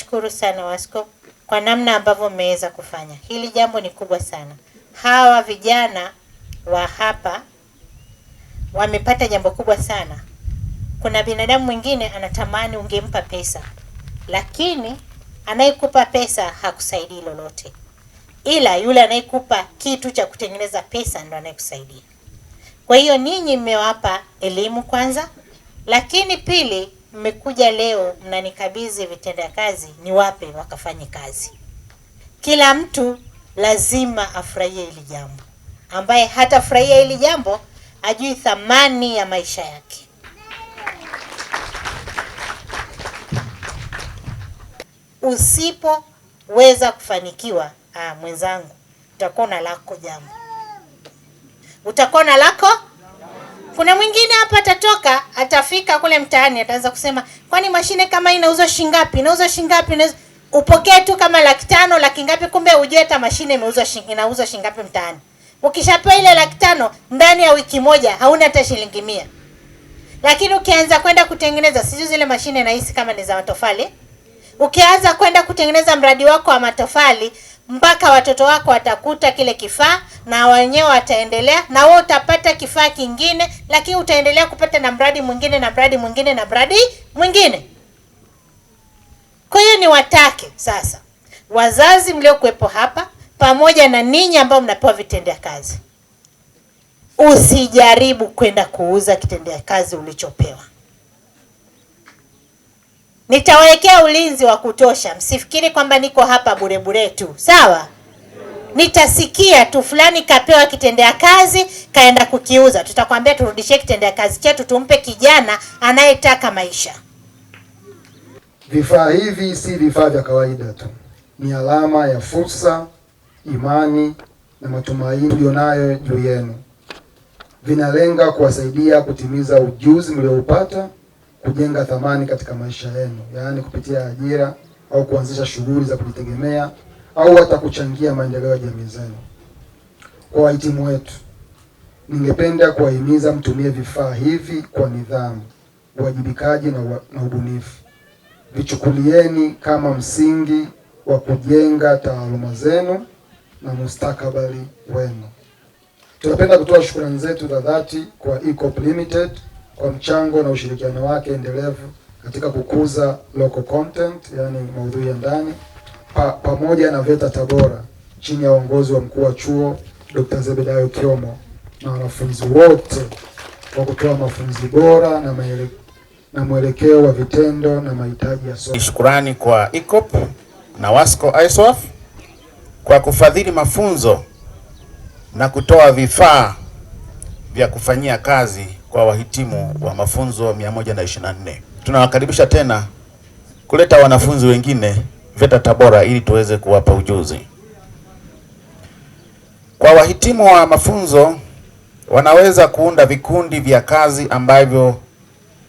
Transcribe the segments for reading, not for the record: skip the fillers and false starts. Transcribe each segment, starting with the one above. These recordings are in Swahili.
Shukuru sana Wasco kwa namna ambavyo mmeweza kufanya. Hili jambo ni kubwa sana. Hawa vijana wa hapa wamepata jambo kubwa sana. Kuna binadamu mwingine anatamani ungempa pesa, lakini anayekupa pesa hakusaidii lolote. Ila yule anayekupa kitu cha kutengeneza pesa ndo anayekusaidia. Kwa hiyo ninyi mmewapa elimu kwanza, lakini pili mmekuja leo mnanikabidhi vitendea kazi niwape wakafanye kazi. Kila mtu lazima afurahie hili jambo. Ambaye hatafurahia hili jambo ajui thamani ya maisha yake. Usipoweza kufanikiwa, mwenzangu, utakuwa na lako jambo. Utakuwa na lako. Kuna mwingine hapa atatoka, atafika kule mtaani, ataanza kusema, kwani mashine kama hii inauzwa shilingi ngapi? Inauzwa shilingi ngapi? Upokee tu kama 500,000, laki ngapi, kumbe hujui hata mashine inauzwa shilingi ngapi mtaani. Ukishapewa ile 500,000 ndani ya wiki moja hauna hata shilingi 100. Lakini ukianza kwenda kutengeneza, sijui zile mashine nahisi kama ni za matofali. Ukianza kwenda kutengeneza mradi wako wa matofali, mpaka watoto wako watakuta kile kifaa na wenyewe wataendelea, na wewe utapata kifaa kingine, lakini utaendelea kupata na mradi mwingine na mradi mwingine na mradi mwingine. Kwa hiyo ni watake sasa wazazi mliokuepo hapa pamoja na ninyi ambao mnapewa vitendea kazi, usijaribu kwenda kuuza kitendea kazi ulichopewa. Nitawekea ulinzi wa kutosha. Msifikiri kwamba niko hapa bure bure tu. Sawa? Nitasikia tu fulani kapewa kitendea kazi kaenda kukiuza. Tutakwambia turudishie kitendea kazi chetu tumpe kijana anayetaka maisha. Vifaa hivi si vifaa vya kawaida tu. Ni alama ya fursa, imani na matumaini tulionayo juu yenu. Vinalenga kuwasaidia kutimiza ujuzi mlioupata, kujenga thamani katika maisha yenu, yaani kupitia ajira au kuanzisha shughuli za kujitegemea au hata kuchangia maendeleo ya jamii zenu. Kwa wahitimu wetu, ningependa kuwahimiza mtumie vifaa hivi kwa nidhamu, uwajibikaji na ubunifu. Vichukulieni kama msingi wa kujenga taaluma zenu na mustakabali wenu. Tunapenda kutoa shukrani zetu za dhati kwa EACOP Limited kwa mchango na ushirikiano wake endelevu katika kukuza local content, yani maudhui ya ndani, pamoja na VETA Tabora chini ya uongozi wa mkuu wa chuo Dr. Zebedayo Kiomo na wanafunzi wote kwa kutoa mafunzo bora na mwelekeo wa vitendo na mahitaji ya soko. Shukrani kwa EACOP na Wasco ISWAF kwa kufadhili mafunzo na kutoa vifaa vya kufanyia kazi kwa wahitimu wa mafunzo 124. Tunawakaribisha tena kuleta wanafunzi wengine VETA Tabora ili tuweze kuwapa ujuzi. Kwa wahitimu wa mafunzo wanaweza kuunda vikundi vya kazi ambavyo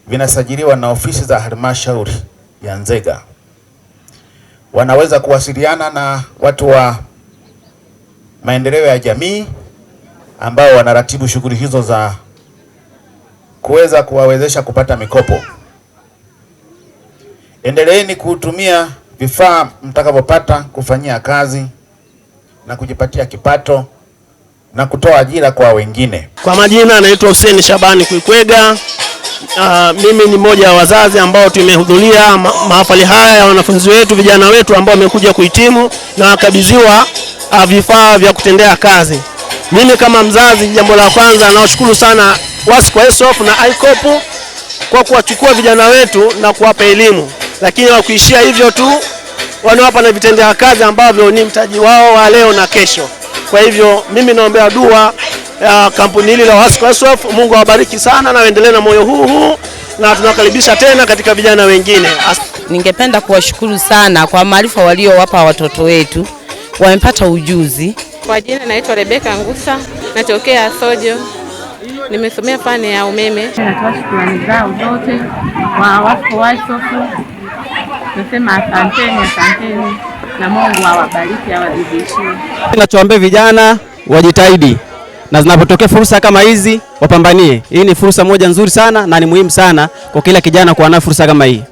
vinasajiliwa na ofisi za halmashauri ya Nzega. Wanaweza kuwasiliana na watu wa maendeleo ya jamii ambao wanaratibu shughuli hizo za kuweza kuwawezesha kupata mikopo. Endeleeni kutumia vifaa mtakavyopata kufanyia kazi na kujipatia kipato na kutoa ajira kwa wengine. Kwa majina naitwa Hussein Shabani Kuikwega. Mimi ni mmoja wa wazazi ambao tumehudhuria mahafali haya ya wanafunzi wetu, vijana wetu ambao wamekuja kuhitimu na wakabidhiwa vifaa vya kutendea kazi. Mimi kama mzazi, jambo la kwanza nawashukuru sana Wasco ISWAF na EACOP kwa kuwachukua vijana wetu na kuwapa elimu, lakini hawakuishia hivyo tu, wanawapa na vitendea kazi ambavyo ni mtaji wao wa leo na kesho. Kwa hivyo mimi naombea dua ya kampuni hili la Wasco ISWAF, Mungu awabariki sana na waendelee na moyo huu, na tunakaribisha tena katika vijana wengine. Ningependa kuwashukuru sana kwa maarifa waliowapa watoto wetu, wamepata ujuzi. Kwa jina naitwa Rebeka Ngusa, natokea Sojo. Nimesomea fani ya umeme. Natoa shukrani zao zote kwa Wasco ISWAF. Nasema asanteni na Mungu awabariki, awazidishie. Ninachoambia vijana wajitahidi, na zinapotokea fursa kama hizi wapambanie. Hii ni fursa moja nzuri sana na ni muhimu sana kwa kila kijana kuwa na fursa kama hii.